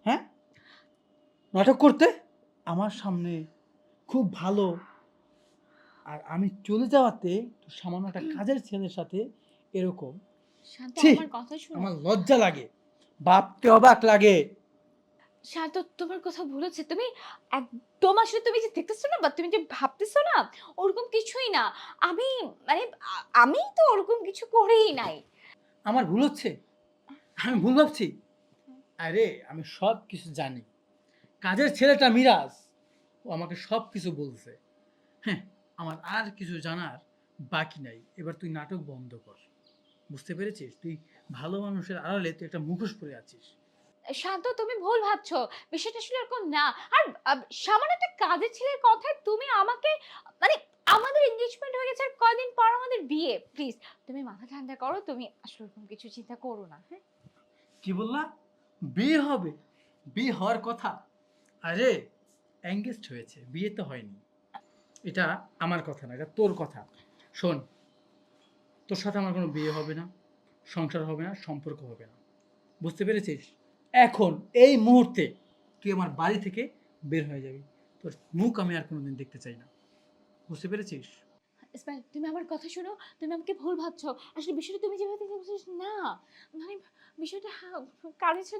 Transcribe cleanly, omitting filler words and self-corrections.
হ্যাঁ, নাটক করতে আমার সামনে খুব ভালো, আর আমি চলে যাওয়াতে তোর সামান্য একটা কাজের ছেলের সাথে এরকম। শান্ত, ছি, আমার কথা শোনো। আমার লজ্জা লাগে, ভাবতে অবাক লাগে। শান্ত, তোমার কথা ভুলেছে। তুমি একদম আসলে তুমি যে দেখতেছো না বা তুমি যে ভাবতেছো না, ওরকম কিছুই না। আমি মানে আমি তো ওরকম কিছু করিই নাই। আমার ভুল হচ্ছে, আমি ভুল ভাবছি। আরে আমি সব কিছু জানি, কাজের ছেলেটা মিরাজ, ও আমাকে সব কিছু বলছে। হ্যাঁ, আমার আর কিছু জানার বাকি নাই। এবার তুই নাটক বন্ধ কর। বুঝতে পেরেছিস? তুই ভালো মানুষের আড়ালে তুই একটা মুখোশ পরে আছিস। শান্ত, তুমি ভুল ভাবছো। বিষয়টা আসলে এরকম না। আর সামান্য একটা কাজের ছেলের কথায় তুমি আমাকে মানে আমাদের এনগেজমেন্ট হয়ে গেছে আর কয়দিন পর আমাদের বিয়ে। প্লিজ তুমি মাথা ঠান্ডা করো। তুমি আসলে ওরকম কিছু চিন্তা করো না, হ্যাঁ? কি বললা? বিয়ে হবে? বিয়ে হওয়ার কথা। আরে এঙ্গেজড হয়েছে, বিয়ে তো হয়নি। এটা আমার কথা না, এটা তোর কথা। শোন, তোর সাথে আমার কোনো বিয়ে হবে না, সংসার হবে না, সম্পর্ক হবে না। বুঝতে পেরেছিস? এখন এই মুহূর্তে তুই আমার বাড়ি থেকে বের হয়ে যাবি। তোর মুখ আমি আর কোনোদিন দেখতে চাই না। বুঝতে পেরেছিস? ইসমাইল, তুমি আমার কথা শোনো। তুমি আমাকে ভুল ভাবছো। আসলে বিষয়টা তুমি যেভাবে দেখছো না। মানে বিষয়টা কাজের ছেলে